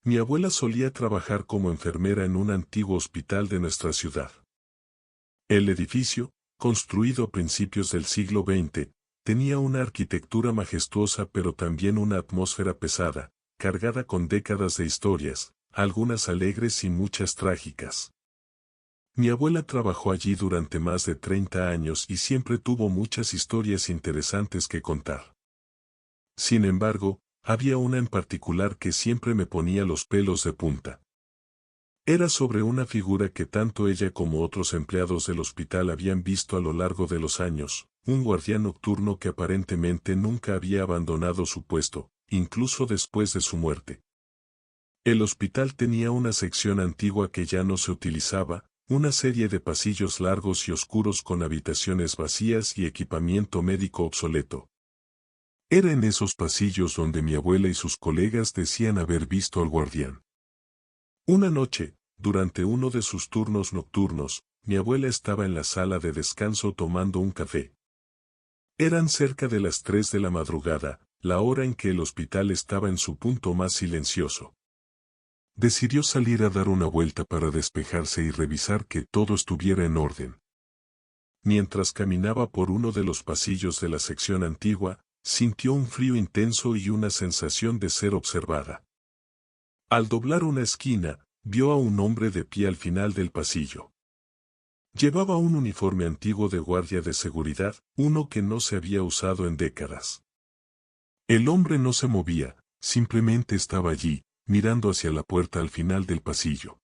Mi abuela solía trabajar como enfermera en un antiguo hospital de nuestra ciudad. El edificio, construido a principios del siglo XX, tenía una arquitectura majestuosa pero también una atmósfera pesada, cargada con décadas de historias, algunas alegres y muchas trágicas. Mi abuela trabajó allí durante más de 30 años y siempre tuvo muchas historias interesantes que contar. Sin embargo, había una en particular que siempre me ponía los pelos de punta. Era sobre una figura que tanto ella como otros empleados del hospital habían visto a lo largo de los años, un guardián nocturno que aparentemente nunca había abandonado su puesto, incluso después de su muerte. El hospital tenía una sección antigua que ya no se utilizaba, una serie de pasillos largos y oscuros con habitaciones vacías y equipamiento médico obsoleto. Era en esos pasillos donde mi abuela y sus colegas decían haber visto al guardián. Una noche, durante uno de sus turnos nocturnos, mi abuela estaba en la sala de descanso tomando un café. Eran cerca de las 3 de la madrugada, la hora en que el hospital estaba en su punto más silencioso. Decidió salir a dar una vuelta para despejarse y revisar que todo estuviera en orden. Mientras caminaba por uno de los pasillos de la sección antigua, sintió un frío intenso y una sensación de ser observada. Al doblar una esquina, vio a un hombre de pie al final del pasillo. Llevaba un uniforme antiguo de guardia de seguridad, uno que no se había usado en décadas. El hombre no se movía, simplemente estaba allí, mirando hacia la puerta al final del pasillo.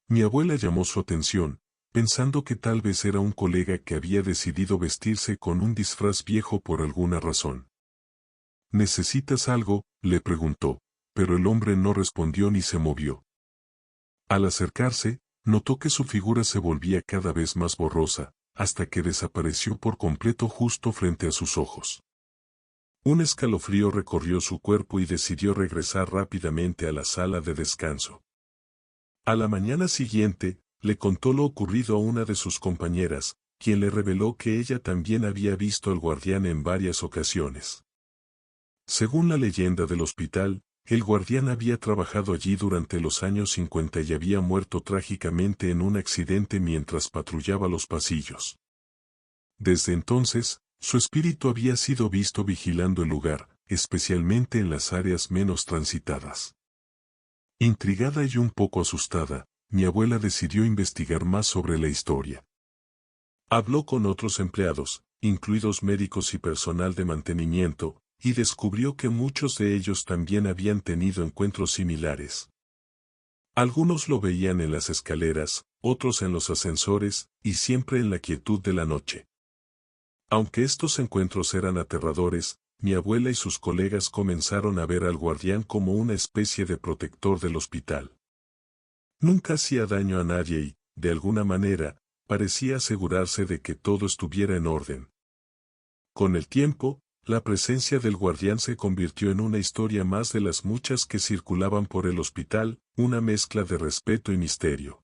Mi abuela llamó su atención, pensando que tal vez era un colega que había decidido vestirse con un disfraz viejo por alguna razón. ¿Necesitas algo?, le preguntó, pero el hombre no respondió ni se movió. Al acercarse, notó que su figura se volvía cada vez más borrosa, hasta que desapareció por completo justo frente a sus ojos. Un escalofrío recorrió su cuerpo y decidió regresar rápidamente a la sala de descanso. A la mañana siguiente, le contó lo ocurrido a una de sus compañeras, quien le reveló que ella también había visto al guardián en varias ocasiones. Según la leyenda del hospital, el guardián había trabajado allí durante los años 50 y había muerto trágicamente en un accidente mientras patrullaba los pasillos. Desde entonces, su espíritu había sido visto vigilando el lugar, especialmente en las áreas menos transitadas. Intrigada y un poco asustada, mi abuela decidió investigar más sobre la historia. Habló con otros empleados, incluidos médicos y personal de mantenimiento, y descubrió que muchos de ellos también habían tenido encuentros similares. Algunos lo veían en las escaleras, otros en los ascensores, y siempre en la quietud de la noche. Aunque estos encuentros eran aterradores, mi abuela y sus colegas comenzaron a ver al guardián como una especie de protector del hospital. Nunca hacía daño a nadie y, de alguna manera, parecía asegurarse de que todo estuviera en orden. Con el tiempo, la presencia del guardián se convirtió en una historia más de las muchas que circulaban por el hospital, una mezcla de respeto y misterio.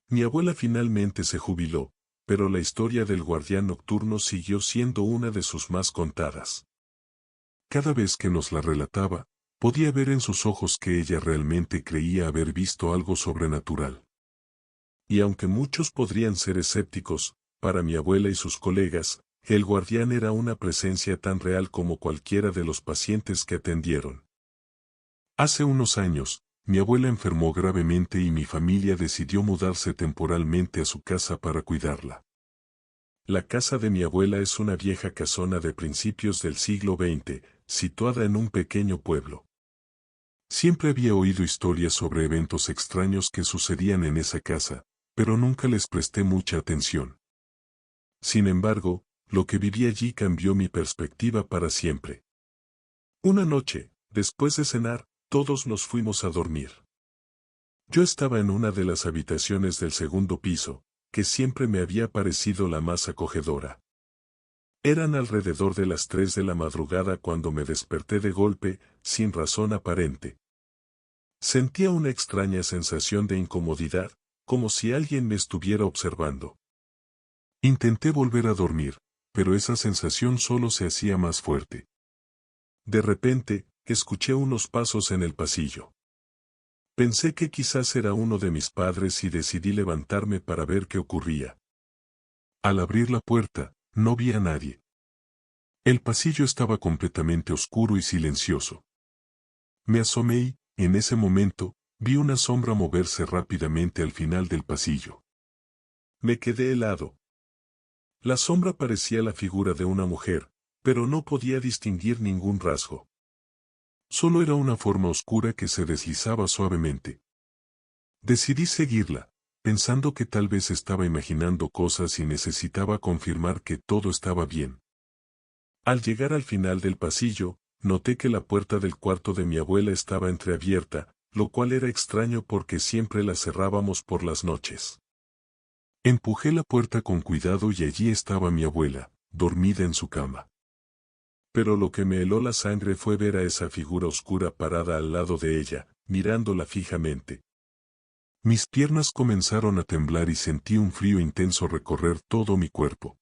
Mi abuela finalmente se jubiló, pero la historia del guardián nocturno siguió siendo una de sus más contadas. Cada vez que nos la relataba, podía ver en sus ojos que ella realmente creía haber visto algo sobrenatural. Y aunque muchos podrían ser escépticos, para mi abuela y sus colegas, el guardián era una presencia tan real como cualquiera de los pacientes que atendieron. Hace unos años, mi abuela enfermó gravemente y mi familia decidió mudarse temporalmente a su casa para cuidarla. La casa de mi abuela es una vieja casona de principios del siglo XX, situada en un pequeño pueblo. Siempre había oído historias sobre eventos extraños que sucedían en esa casa, pero nunca les presté mucha atención. Sin embargo, lo que viví allí cambió mi perspectiva para siempre. Una noche, después de cenar, todos nos fuimos a dormir. Yo estaba en una de las habitaciones del segundo piso, que siempre me había parecido la más acogedora. Eran alrededor de las 3 de la madrugada cuando me desperté de golpe, sin razón aparente. Sentía una extraña sensación de incomodidad, como si alguien me estuviera observando. Intenté volver a dormir, pero esa sensación solo se hacía más fuerte. De repente, escuché unos pasos en el pasillo. Pensé que quizás era uno de mis padres y decidí levantarme para ver qué ocurría. Al abrir la puerta, no vi a nadie. El pasillo estaba completamente oscuro y silencioso. Me asomé y, en ese momento, vi una sombra moverse rápidamente al final del pasillo. Me quedé helado. La sombra parecía la figura de una mujer, pero no podía distinguir ningún rasgo. Solo era una forma oscura que se deslizaba suavemente. Decidí seguirla, pensando que tal vez estaba imaginando cosas y necesitaba confirmar que todo estaba bien. Al llegar al final del pasillo, noté que la puerta del cuarto de mi abuela estaba entreabierta, lo cual era extraño porque siempre la cerrábamos por las noches. Empujé la puerta con cuidado y allí estaba mi abuela, dormida en su cama. Pero lo que me heló la sangre fue ver a esa figura oscura parada al lado de ella, mirándola fijamente. Mis piernas comenzaron a temblar y sentí un frío intenso recorrer todo mi cuerpo.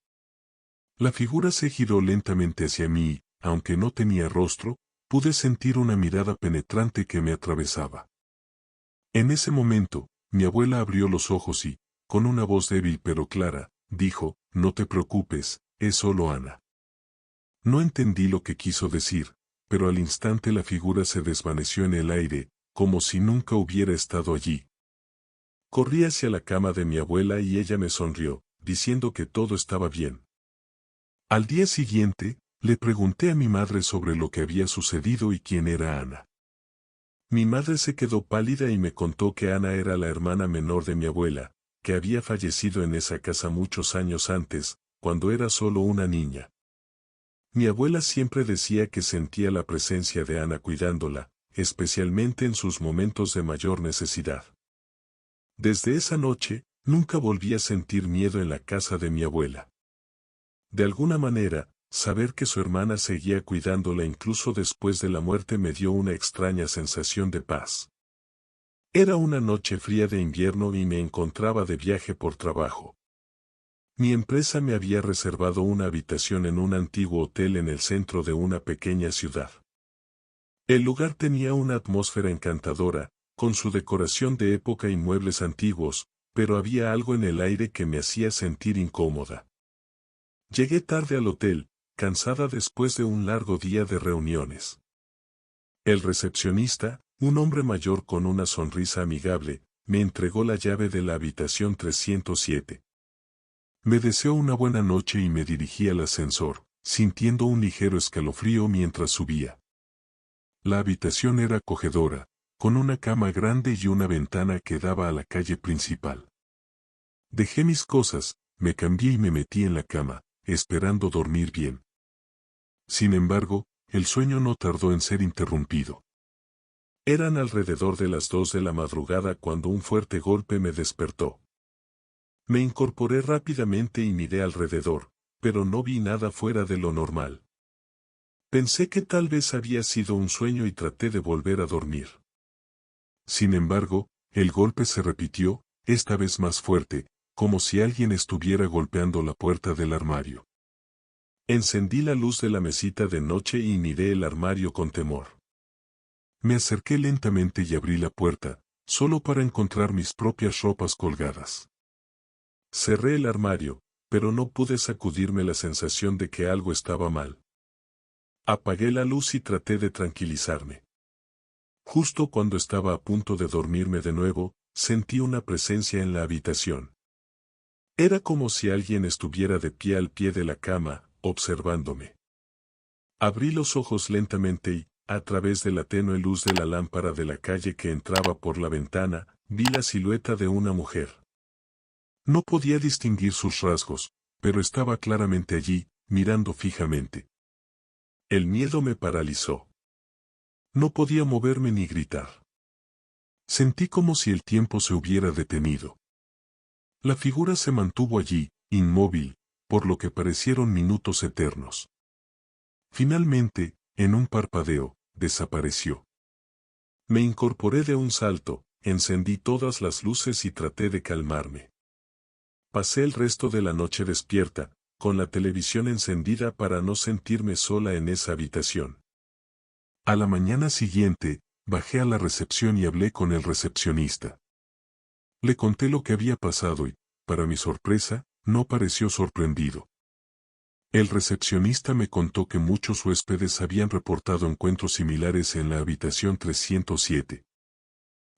La figura se giró lentamente hacia mí y, aunque no tenía rostro, pude sentir una mirada penetrante que me atravesaba. En ese momento, mi abuela abrió los ojos y, con una voz débil pero clara, dijo, «No te preocupes, es solo Ana». No entendí lo que quiso decir, pero al instante la figura se desvaneció en el aire, como si nunca hubiera estado allí. Corrí hacia la cama de mi abuela y ella me sonrió, diciendo que todo estaba bien. Al día siguiente, le pregunté a mi madre sobre lo que había sucedido y quién era Ana. Mi madre se quedó pálida y me contó que Ana era la hermana menor de mi abuela, que había fallecido en esa casa muchos años antes, cuando era solo una niña. Mi abuela siempre decía que sentía la presencia de Ana cuidándola, especialmente en sus momentos de mayor necesidad. Desde esa noche, nunca volví a sentir miedo en la casa de mi abuela. De alguna manera, saber que su hermana seguía cuidándola incluso después de la muerte me dio una extraña sensación de paz. Era una noche fría de invierno y me encontraba de viaje por trabajo. Mi empresa me había reservado una habitación en un antiguo hotel en el centro de una pequeña ciudad. El lugar tenía una atmósfera encantadora, con su decoración de época y muebles antiguos, pero había algo en el aire que me hacía sentir incómoda. Llegué tarde al hotel, cansada después de un largo día de reuniones. El recepcionista, un hombre mayor con una sonrisa amigable, me entregó la llave de la habitación 307. Me deseó una buena noche y me dirigí al ascensor, sintiendo un ligero escalofrío mientras subía. La habitación era acogedora, con una cama grande y una ventana que daba a la calle principal. Dejé mis cosas, me cambié y me metí en la cama, esperando dormir bien. Sin embargo, el sueño no tardó en ser interrumpido. Eran alrededor de las 2 de la madrugada cuando un fuerte golpe me despertó. Me incorporé rápidamente y miré alrededor, pero no vi nada fuera de lo normal. Pensé que tal vez había sido un sueño y traté de volver a dormir. Sin embargo, el golpe se repitió, esta vez más fuerte, como si alguien estuviera golpeando la puerta del armario. Encendí la luz de la mesita de noche y miré el armario con temor. Me acerqué lentamente y abrí la puerta, solo para encontrar mis propias ropas colgadas. Cerré el armario, pero no pude sacudirme la sensación de que algo estaba mal. Apagué la luz y traté de tranquilizarme. Justo cuando estaba a punto de dormirme de nuevo, sentí una presencia en la habitación. Era como si alguien estuviera de pie al pie de la cama, observándome. Abrí los ojos lentamente y, a través de la tenue luz de la lámpara de la calle que entraba por la ventana, vi la silueta de una mujer. No podía distinguir sus rasgos, pero estaba claramente allí, mirando fijamente. El miedo me paralizó. No podía moverme ni gritar. Sentí como si el tiempo se hubiera detenido. La figura se mantuvo allí, inmóvil, por lo que parecieron minutos eternos. Finalmente, en un parpadeo, desapareció. Me incorporé de un salto, encendí todas las luces y traté de calmarme. Pasé el resto de la noche despierta, con la televisión encendida para no sentirme sola en esa habitación. A la mañana siguiente, bajé a la recepción y hablé con el recepcionista. Le conté lo que había pasado y, para mi sorpresa, no pareció sorprendido. El recepcionista me contó que muchos huéspedes habían reportado encuentros similares en la habitación 307.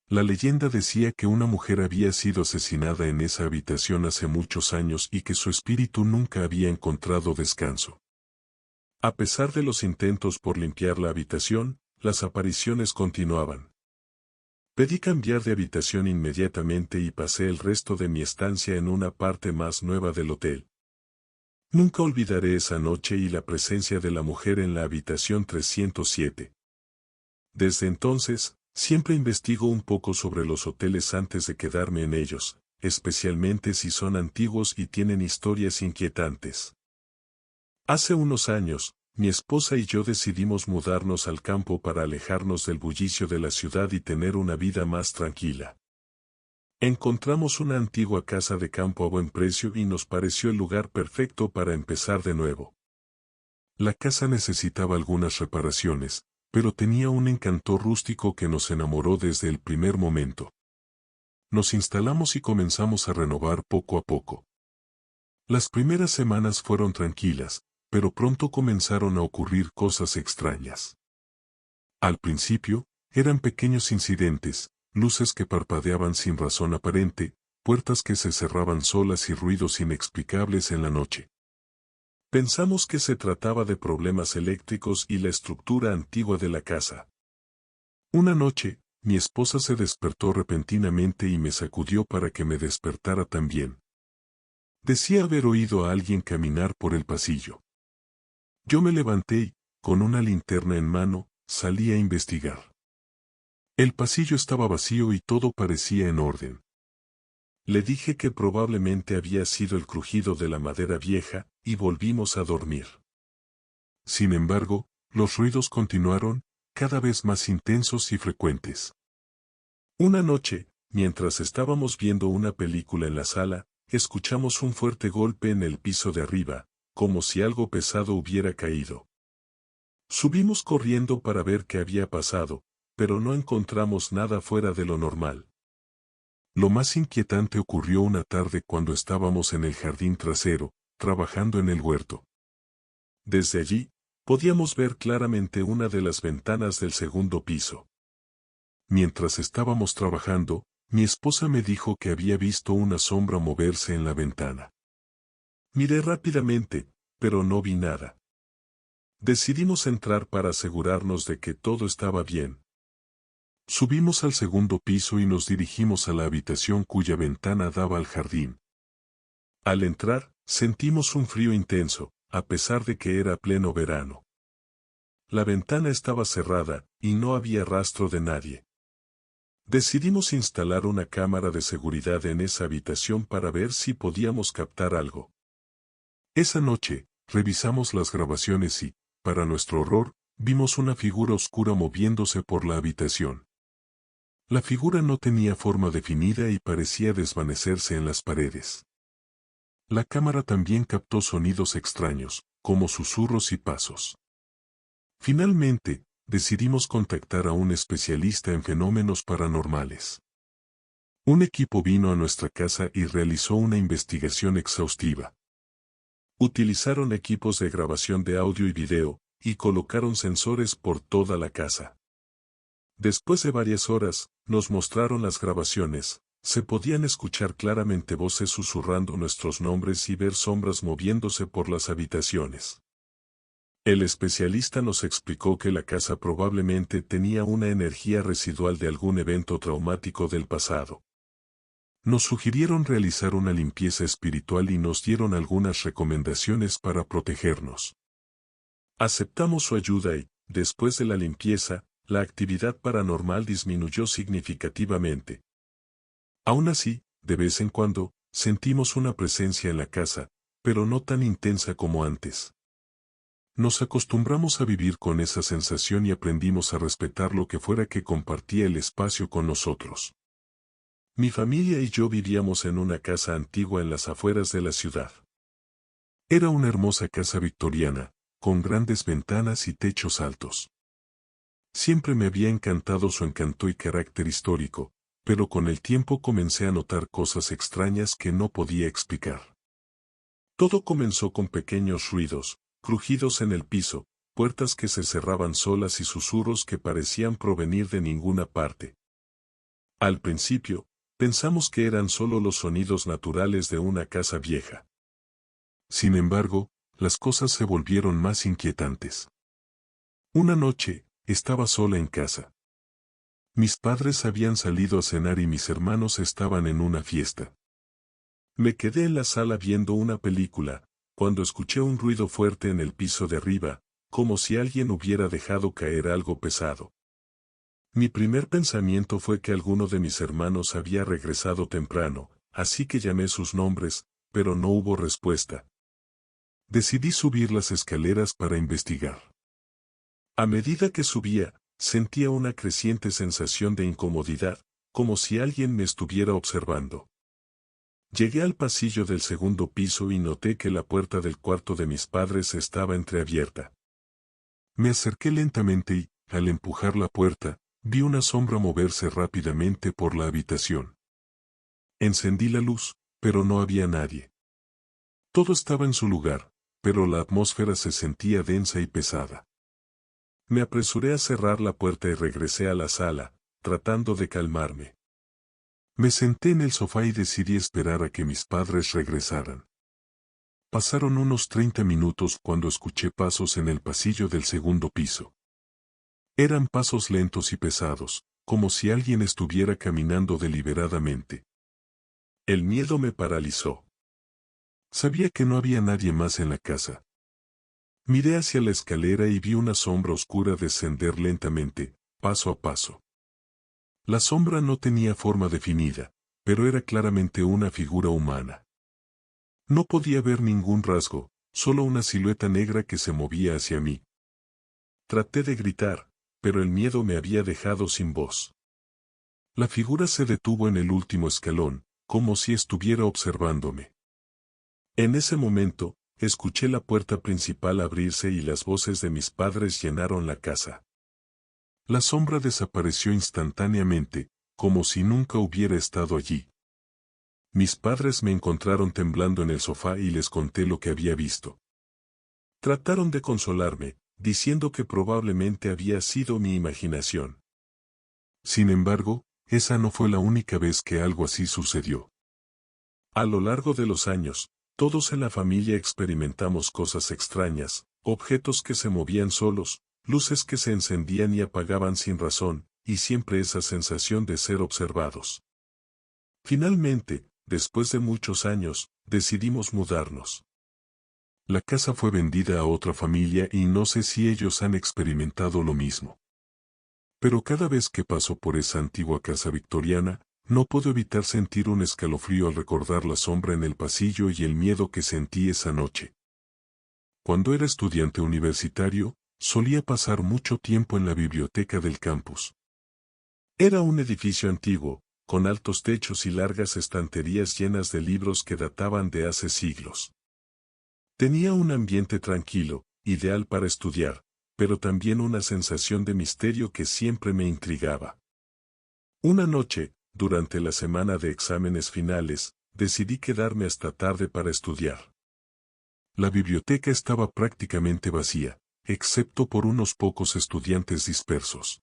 La leyenda decía que una mujer había sido asesinada en esa habitación hace muchos años y que su espíritu nunca había encontrado descanso. A pesar de los intentos por limpiar la habitación, las apariciones continuaban. Pedí cambiar de habitación inmediatamente y pasé el resto de mi estancia en una parte más nueva del hotel. Nunca olvidaré esa noche y la presencia de la mujer en la habitación 307. Desde entonces, siempre investigo un poco sobre los hoteles antes de quedarme en ellos, especialmente si son antiguos y tienen historias inquietantes. Hace unos años, mi esposa y yo decidimos mudarnos al campo para alejarnos del bullicio de la ciudad y tener una vida más tranquila. Encontramos una antigua casa de campo a buen precio y nos pareció el lugar perfecto para empezar de nuevo. La casa necesitaba algunas reparaciones, pero tenía un encanto rústico que nos enamoró desde el primer momento. Nos instalamos y comenzamos a renovar poco a poco. Las primeras semanas fueron tranquilas, pero pronto comenzaron a ocurrir cosas extrañas. Al principio, eran pequeños incidentes, luces que parpadeaban sin razón aparente, puertas que se cerraban solas y ruidos inexplicables en la noche. Pensamos que se trataba de problemas eléctricos y la estructura antigua de la casa. Una noche, mi esposa se despertó repentinamente y me sacudió para que me despertara también. Decía haber oído a alguien caminar por el pasillo. Yo me levanté y, con una linterna en mano, salí a investigar. El pasillo estaba vacío y todo parecía en orden. Le dije que probablemente había sido el crujido de la madera vieja, y volvimos a dormir. Sin embargo, los ruidos continuaron, cada vez más intensos y frecuentes. Una noche, mientras estábamos viendo una película en la sala, escuchamos un fuerte golpe en el piso de arriba, como si algo pesado hubiera caído. Subimos corriendo para ver qué había pasado, pero no encontramos nada fuera de lo normal. Lo más inquietante ocurrió una tarde cuando estábamos en el jardín trasero, trabajando en el huerto. Desde allí, podíamos ver claramente una de las ventanas del segundo piso. Mientras estábamos trabajando, mi esposa me dijo que había visto una sombra moverse en la ventana. Miré rápidamente, pero no vi nada. Decidimos entrar para asegurarnos de que todo estaba bien. Subimos al segundo piso y nos dirigimos a la habitación cuya ventana daba al jardín. Al entrar, sentimos un frío intenso, a pesar de que era pleno verano. La ventana estaba cerrada, y no había rastro de nadie. Decidimos instalar una cámara de seguridad en esa habitación para ver si podíamos captar algo. Esa noche, revisamos las grabaciones y, para nuestro horror, vimos una figura oscura moviéndose por la habitación. La figura no tenía forma definida y parecía desvanecerse en las paredes. La cámara también captó sonidos extraños, como susurros y pasos. Finalmente, decidimos contactar a un especialista en fenómenos paranormales. Un equipo vino a nuestra casa y realizó una investigación exhaustiva. Utilizaron equipos de grabación de audio y video, y colocaron sensores por toda la casa. Después de varias horas, nos mostraron las grabaciones. Se podían escuchar claramente voces susurrando nuestros nombres y ver sombras moviéndose por las habitaciones. El especialista nos explicó que la casa probablemente tenía una energía residual de algún evento traumático del pasado. Nos sugirieron realizar una limpieza espiritual y nos dieron algunas recomendaciones para protegernos. Aceptamos su ayuda y, después de la limpieza, la actividad paranormal disminuyó significativamente. Aún así, de vez en cuando, sentimos una presencia en la casa, pero no tan intensa como antes. Nos acostumbramos a vivir con esa sensación y aprendimos a respetar lo que fuera que compartía el espacio con nosotros. Mi familia y yo vivíamos en una casa antigua en las afueras de la ciudad. Era una hermosa casa victoriana, con grandes ventanas y techos altos. Siempre me había encantado su encanto y carácter histórico, pero con el tiempo comencé a notar cosas extrañas que no podía explicar. Todo comenzó con pequeños ruidos, crujidos en el piso, puertas que se cerraban solas y susurros que parecían provenir de ninguna parte. Al principio, pensamos que eran solo los sonidos naturales de una casa vieja. Sin embargo, las cosas se volvieron más inquietantes. Una noche, estaba sola en casa. Mis padres habían salido a cenar y mis hermanos estaban en una fiesta. Me quedé en la sala viendo una película, cuando escuché un ruido fuerte en el piso de arriba, como si alguien hubiera dejado caer algo pesado. Mi primer pensamiento fue que alguno de mis hermanos había regresado temprano, así que llamé sus nombres, pero no hubo respuesta. Decidí subir las escaleras para investigar. A medida que subía, sentía una creciente sensación de incomodidad, como si alguien me estuviera observando. Llegué al pasillo del segundo piso y noté que la puerta del cuarto de mis padres estaba entreabierta. Me acerqué lentamente y, al empujar la puerta, vi una sombra moverse rápidamente por la habitación. Encendí la luz, pero no había nadie. Todo estaba en su lugar, pero la atmósfera se sentía densa y pesada. Me apresuré a cerrar la puerta y regresé a la sala, tratando de calmarme. Me senté en el sofá y decidí esperar a que mis padres regresaran. Pasaron unos 30 minutos cuando escuché pasos en el pasillo del segundo piso. Eran pasos lentos y pesados, como si alguien estuviera caminando deliberadamente. El miedo me paralizó. Sabía que no había nadie más en la casa. Miré hacia la escalera y vi una sombra oscura descender lentamente, paso a paso. La sombra no tenía forma definida, pero era claramente una figura humana. No podía ver ningún rasgo, solo una silueta negra que se movía hacia mí. Traté de gritar, pero el miedo me había dejado sin voz. La figura se detuvo en el último escalón, como si estuviera observándome. En ese momento, escuché la puerta principal abrirse y las voces de mis padres llenaron la casa. La sombra desapareció instantáneamente, como si nunca hubiera estado allí. Mis padres me encontraron temblando en el sofá y les conté lo que había visto. Trataron de consolarme, diciendo que probablemente había sido mi imaginación. Sin embargo, esa no fue la única vez que algo así sucedió. A lo largo de los años, todos en la familia experimentamos cosas extrañas, objetos que se movían solos, luces que se encendían y apagaban sin razón, y siempre esa sensación de ser observados. Finalmente, después de muchos años, decidimos mudarnos. La casa fue vendida a otra familia y no sé si ellos han experimentado lo mismo. Pero cada vez que paso por esa antigua casa victoriana, no puedo evitar sentir un escalofrío al recordar la sombra en el pasillo y el miedo que sentí esa noche. Cuando era estudiante universitario, solía pasar mucho tiempo en la biblioteca del campus. Era un edificio antiguo, con altos techos y largas estanterías llenas de libros que databan de hace siglos. Tenía un ambiente tranquilo, ideal para estudiar, pero también una sensación de misterio que siempre me intrigaba. Una noche, durante la semana de exámenes finales, decidí quedarme hasta tarde para estudiar. La biblioteca estaba prácticamente vacía, excepto por unos pocos estudiantes dispersos.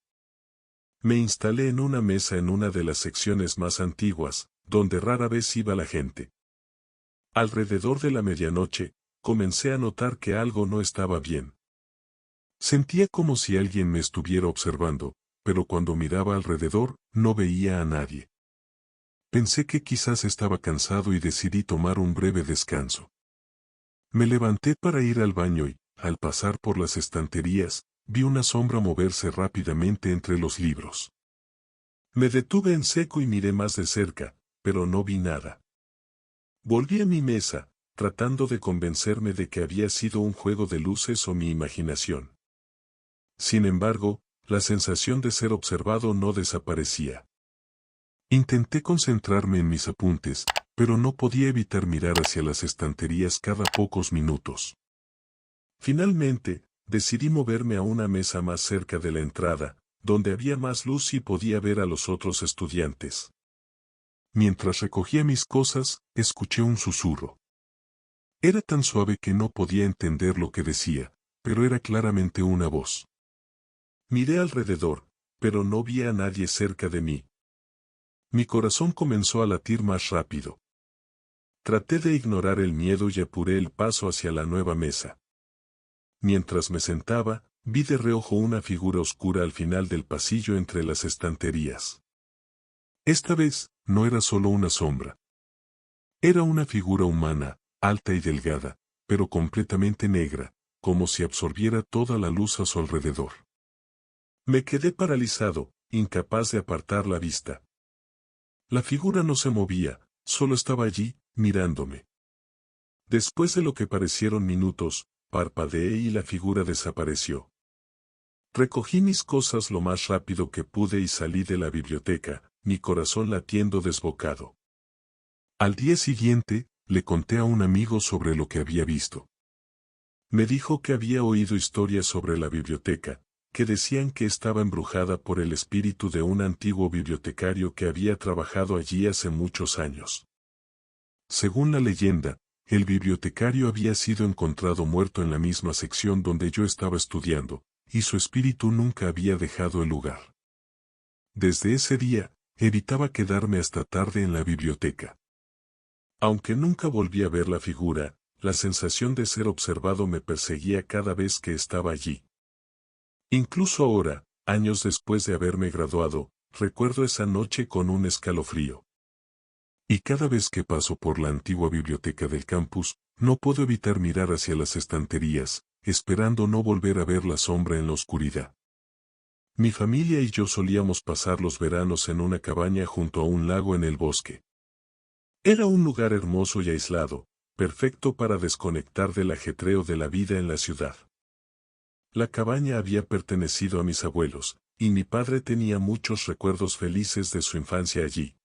Me instalé en una mesa en una de las secciones más antiguas, donde rara vez iba la gente. Alrededor de la medianoche, comencé a notar que algo no estaba bien. Sentía como si alguien me estuviera observando, pero cuando miraba alrededor, no veía a nadie. Pensé que quizás estaba cansado y decidí tomar un breve descanso. Me levanté para ir al baño y, al pasar por las estanterías, vi una sombra moverse rápidamente entre los libros. Me detuve en seco y miré más de cerca, pero no vi nada. Volví a mi mesa, tratando de convencerme de que había sido un juego de luces o mi imaginación. Sin embargo, la sensación de ser observado no desaparecía. Intenté concentrarme en mis apuntes, pero no podía evitar mirar hacia las estanterías cada pocos minutos. Finalmente, decidí moverme a una mesa más cerca de la entrada, donde había más luz y podía ver a los otros estudiantes. Mientras recogía mis cosas, escuché un susurro. Era tan suave que no podía entender lo que decía, pero era claramente una voz. Miré alrededor, pero no vi a nadie cerca de mí. Mi corazón comenzó a latir más rápido. Traté de ignorar el miedo y apuré el paso hacia la nueva mesa. Mientras me sentaba, vi de reojo una figura oscura al final del pasillo entre las estanterías. Esta vez, no era solo una sombra. Era una figura humana, alta y delgada, pero completamente negra, como si absorbiera toda la luz a su alrededor. Me quedé paralizado, incapaz de apartar la vista. La figura no se movía, solo estaba allí, mirándome. Después de lo que parecieron minutos, parpadeé y la figura desapareció. Recogí mis cosas lo más rápido que pude y salí de la biblioteca, mi corazón latiendo desbocado. Al día siguiente, le conté a un amigo sobre lo que había visto. Me dijo que había oído historias sobre la biblioteca, que decían que estaba embrujada por el espíritu de un antiguo bibliotecario que había trabajado allí hace muchos años. Según la leyenda, el bibliotecario había sido encontrado muerto en la misma sección donde yo estaba estudiando, y su espíritu nunca había dejado el lugar. Desde ese día, evitaba quedarme hasta tarde en la biblioteca. Aunque nunca volví a ver la figura, la sensación de ser observado me perseguía cada vez que estaba allí. Incluso ahora, años después de haberme graduado, recuerdo esa noche con un escalofrío. Y cada vez que paso por la antigua biblioteca del campus, no puedo evitar mirar hacia las estanterías, esperando no volver a ver la sombra en la oscuridad. Mi familia y yo solíamos pasar los veranos en una cabaña junto a un lago en el bosque. Era un lugar hermoso y aislado, perfecto para desconectar del ajetreo de la vida en la ciudad. La cabaña había pertenecido a mis abuelos, y mi padre tenía muchos recuerdos felices de su infancia allí.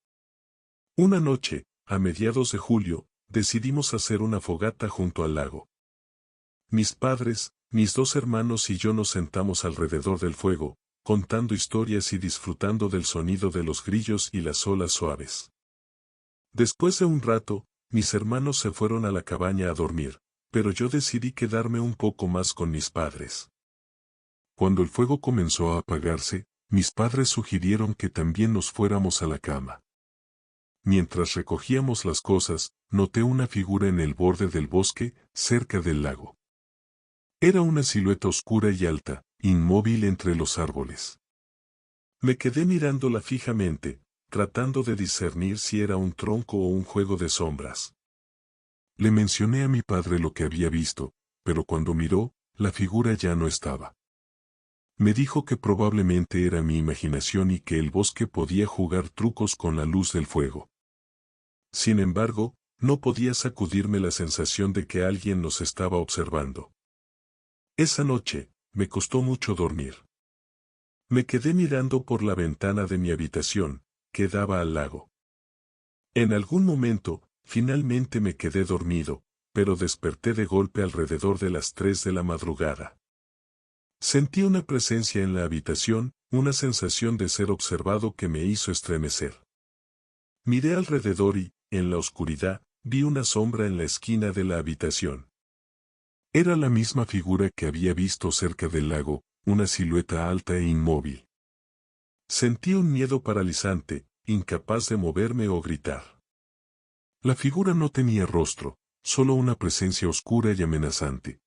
Una noche, a mediados de julio, decidimos hacer una fogata junto al lago. Mis padres, mis dos hermanos y yo nos sentamos alrededor del fuego, contando historias y disfrutando del sonido de los grillos y las olas suaves. Después de un rato, mis hermanos se fueron a la cabaña a dormir, pero yo decidí quedarme un poco más con mis padres. Cuando el fuego comenzó a apagarse, mis padres sugirieron que también nos fuéramos a la cama. Mientras recogíamos las cosas, noté una figura en el borde del bosque, cerca del lago. Era una silueta oscura y alta, inmóvil entre los árboles. Me quedé mirándola fijamente, tratando de discernir si era un tronco o un juego de sombras. Le mencioné a mi padre lo que había visto, pero cuando miró, la figura ya no estaba. Me dijo que probablemente era mi imaginación y que el bosque podía jugar trucos con la luz del fuego. Sin embargo, no podía sacudirme la sensación de que alguien nos estaba observando. Esa noche, me costó mucho dormir. Me quedé mirando por la ventana de mi habitación, que daba al lago. En algún momento, finalmente me quedé dormido, pero desperté de golpe alrededor de las 3 de la madrugada. Sentí una presencia en la habitación, una sensación de ser observado que me hizo estremecer. Miré alrededor y, en la oscuridad, vi una sombra en la esquina de la habitación. Era la misma figura que había visto cerca del lago, una silueta alta e inmóvil. Sentí un miedo paralizante, incapaz de moverme o gritar. La figura no tenía rostro, solo una presencia oscura y amenazante.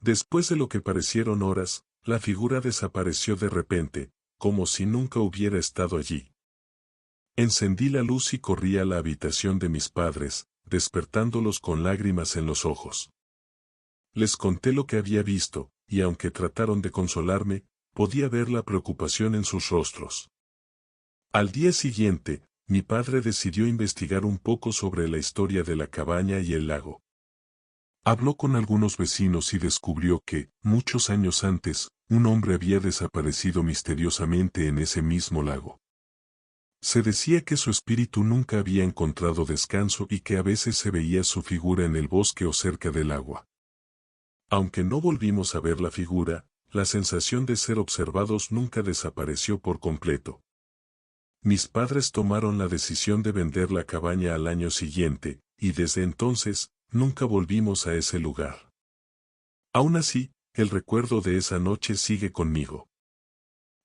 Después de lo que parecieron horas, la figura desapareció de repente, como si nunca hubiera estado allí. Encendí la luz y corrí a la habitación de mis padres, despertándolos con lágrimas en los ojos. Les conté lo que había visto, y aunque trataron de consolarme, podía ver la preocupación en sus rostros. Al día siguiente, mi padre decidió investigar un poco sobre la historia de la cabaña y el lago. Habló con algunos vecinos y descubrió que, muchos años antes, un hombre había desaparecido misteriosamente en ese mismo lago. Se decía que su espíritu nunca había encontrado descanso y que a veces se veía su figura en el bosque o cerca del agua. Aunque no volvimos a ver la figura, la sensación de ser observados nunca desapareció por completo. Mis padres tomaron la decisión de vender la cabaña al año siguiente, y desde entonces, nunca volvimos a ese lugar. Aún así, el recuerdo de esa noche sigue conmigo.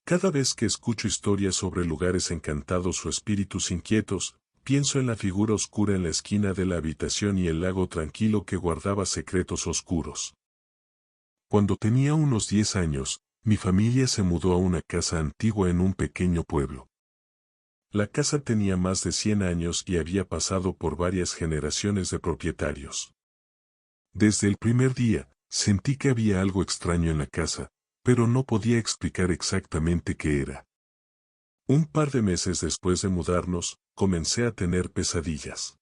Cada vez que escucho historias sobre lugares encantados o espíritus inquietos, pienso en la figura oscura en la esquina de la habitación y el lago tranquilo que guardaba secretos oscuros. Cuando tenía unos 10 años, mi familia se mudó a una casa antigua en un pequeño pueblo. La casa tenía más de 100 años y había pasado por varias generaciones de propietarios. Desde el primer día, sentí que había algo extraño en la casa, pero no podía explicar exactamente qué era. Un par de meses después de mudarnos, comencé a tener pesadillas.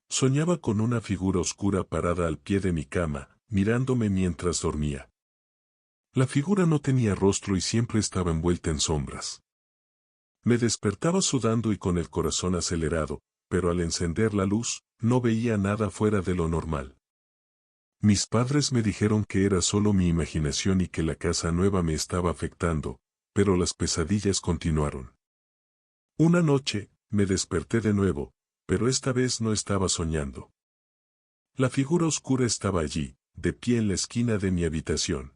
Soñaba con una figura oscura parada al pie de mi cama, mirándome mientras dormía. La figura no tenía rostro y siempre estaba envuelta en sombras. Me despertaba sudando y con el corazón acelerado, pero al encender la luz, no veía nada fuera de lo normal. Mis padres me dijeron que era solo mi imaginación y que la casa nueva me estaba afectando, pero las pesadillas continuaron. Una noche, me desperté de nuevo, pero esta vez no estaba soñando. La figura oscura estaba allí, de pie en la esquina de mi habitación.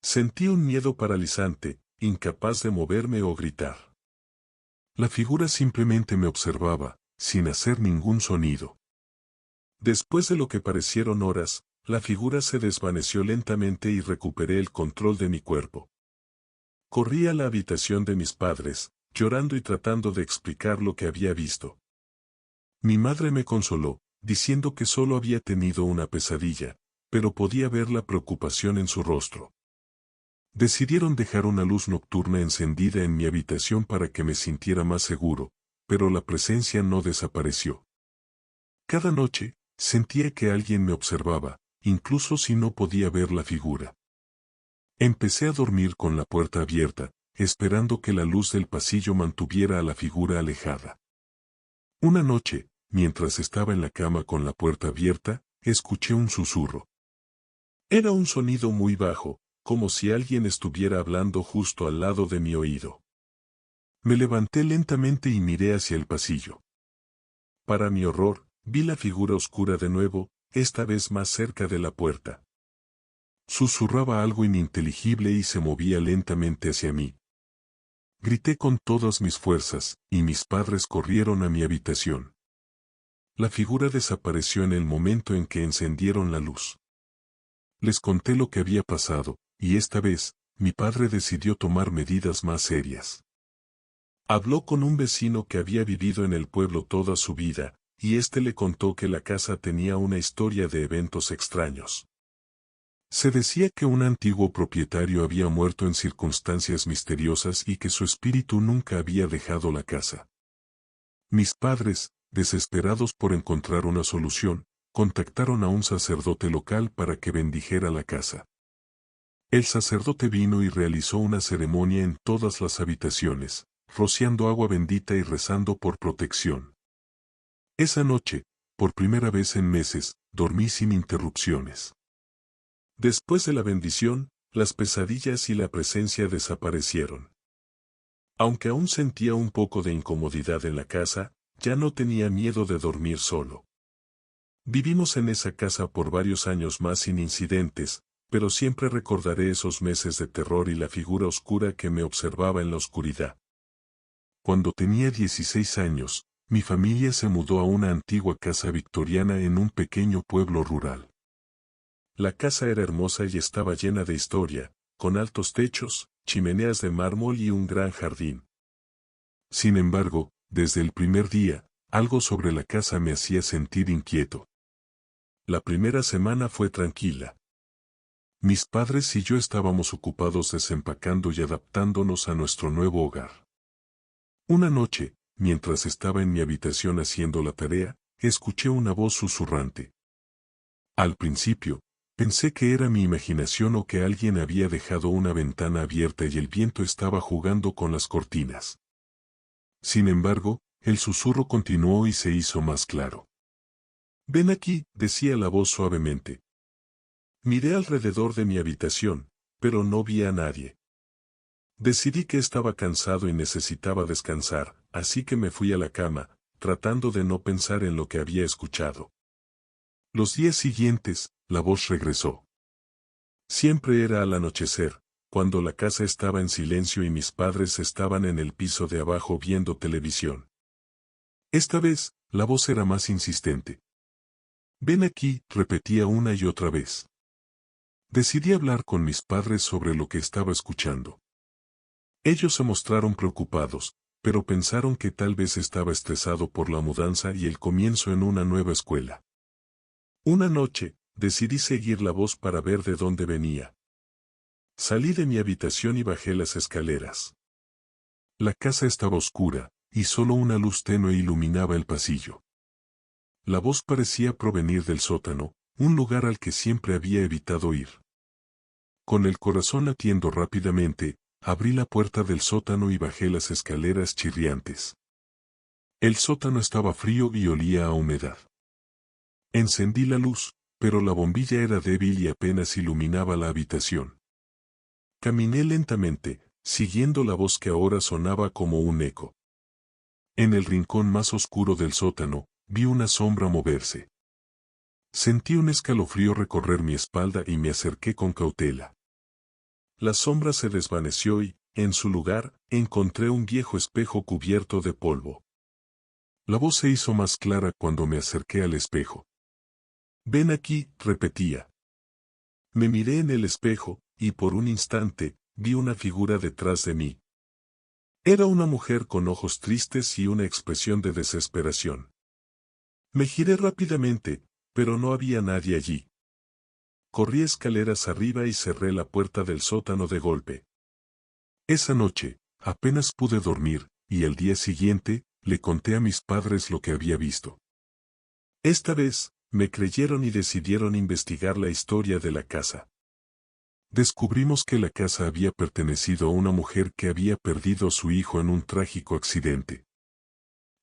Sentí un miedo paralizante, incapaz de moverme o gritar. La figura simplemente me observaba, sin hacer ningún sonido. Después de lo que parecieron horas, la figura se desvaneció lentamente y recuperé el control de mi cuerpo. Corrí a la habitación de mis padres, llorando y tratando de explicar lo que había visto. Mi madre me consoló, diciendo que solo había tenido una pesadilla, pero podía ver la preocupación en su rostro. Decidieron dejar una luz nocturna encendida en mi habitación para que me sintiera más seguro, pero la presencia no desapareció. Cada noche, sentía que alguien me observaba, incluso si no podía ver la figura. Empecé a dormir con la puerta abierta, esperando que la luz del pasillo mantuviera a la figura alejada. Una noche, mientras estaba en la cama con la puerta abierta, escuché un susurro. Era un sonido muy bajo, como si alguien estuviera hablando justo al lado de mi oído. Me levanté lentamente y miré hacia el pasillo. Para mi horror, vi la figura oscura de nuevo, esta vez más cerca de la puerta. Susurraba algo ininteligible y se movía lentamente hacia mí. Grité con todas mis fuerzas, y mis padres corrieron a mi habitación. La figura desapareció en el momento en que encendieron la luz. Les conté lo que había pasado, y esta vez, mi padre decidió tomar medidas más serias. Habló con un vecino que había vivido en el pueblo toda su vida, y éste le contó que la casa tenía una historia de eventos extraños. Se decía que un antiguo propietario había muerto en circunstancias misteriosas y que su espíritu nunca había dejado la casa. Mis padres, desesperados por encontrar una solución, contactaron a un sacerdote local para que bendijera la casa. El sacerdote vino y realizó una ceremonia en todas las habitaciones, rociando agua bendita y rezando por protección. Esa noche, por primera vez en meses, dormí sin interrupciones. Después de la bendición, las pesadillas y la presencia desaparecieron. Aunque aún sentía un poco de incomodidad en la casa, ya no tenía miedo de dormir solo. Vivimos en esa casa por varios años más sin incidentes, pero siempre recordaré esos meses de terror y la figura oscura que me observaba en la oscuridad. Cuando tenía 16 años, mi familia se mudó a una antigua casa victoriana en un pequeño pueblo rural. La casa era hermosa y estaba llena de historia, con altos techos, chimeneas de mármol y un gran jardín. Sin embargo, desde el primer día, algo sobre la casa me hacía sentir inquieto. La primera semana fue tranquila. Mis padres y yo estábamos ocupados desempacando y adaptándonos a nuestro nuevo hogar. Una noche, mientras estaba en mi habitación haciendo la tarea, escuché una voz susurrante. Al principio, pensé que era mi imaginación o que alguien había dejado una ventana abierta y el viento estaba jugando con las cortinas. Sin embargo, el susurro continuó y se hizo más claro. «Ven aquí», decía la voz suavemente. Miré alrededor de mi habitación, pero no vi a nadie. Decidí que estaba cansado y necesitaba descansar, así que me fui a la cama, tratando de no pensar en lo que había escuchado. Los días siguientes, la voz regresó. Siempre era al anochecer, cuando la casa estaba en silencio y mis padres estaban en el piso de abajo viendo televisión. Esta vez, la voz era más insistente. Ven aquí, repetía una y otra vez. Decidí hablar con mis padres sobre lo que estaba escuchando. Ellos se mostraron preocupados, pero pensaron que tal vez estaba estresado por la mudanza y el comienzo en una nueva escuela. Una noche, decidí seguir la voz para ver de dónde venía. Salí de mi habitación y bajé las escaleras. La casa estaba oscura, y solo una luz tenue iluminaba el pasillo. La voz parecía provenir del sótano, un lugar al que siempre había evitado ir. Con el corazón latiendo rápidamente, abrí la puerta del sótano y bajé las escaleras chirriantes. El sótano estaba frío y olía a humedad. Encendí la luz, pero la bombilla era débil y apenas iluminaba la habitación. Caminé lentamente, siguiendo la voz que ahora sonaba como un eco. En el rincón más oscuro del sótano, vi una sombra moverse. Sentí un escalofrío recorrer mi espalda y me acerqué con cautela. La sombra se desvaneció y, en su lugar, encontré un viejo espejo cubierto de polvo. La voz se hizo más clara cuando me acerqué al espejo. Ven aquí, repetía. Me miré en el espejo, y por un instante, vi una figura detrás de mí. Era una mujer con ojos tristes y una expresión de desesperación. Me giré rápidamente, pero no había nadie allí. Corrí escaleras arriba y cerré la puerta del sótano de golpe. Esa noche, apenas pude dormir, y el día siguiente, le conté a mis padres lo que había visto. Esta vez, me creyeron y decidieron investigar la historia de la casa. Descubrimos que la casa había pertenecido a una mujer que había perdido a su hijo en un trágico accidente.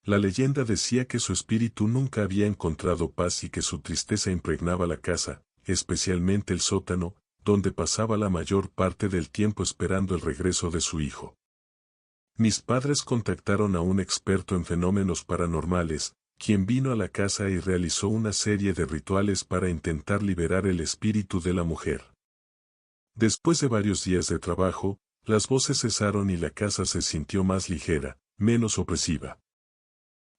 La leyenda decía que su espíritu nunca había encontrado paz y que su tristeza impregnaba la casa, especialmente el sótano, donde pasaba la mayor parte del tiempo esperando el regreso de su hijo. Mis padres contactaron a un experto en fenómenos paranormales, quien vino a la casa y realizó una serie de rituales para intentar liberar el espíritu de la mujer. Después de varios días de trabajo, las voces cesaron y la casa se sintió más ligera, menos opresiva.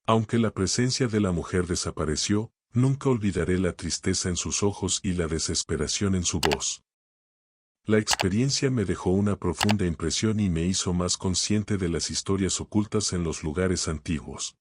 Aunque la presencia de la mujer desapareció, nunca olvidaré la tristeza en sus ojos y la desesperación en su voz. La experiencia me dejó una profunda impresión y me hizo más consciente de las historias ocultas en los lugares antiguos.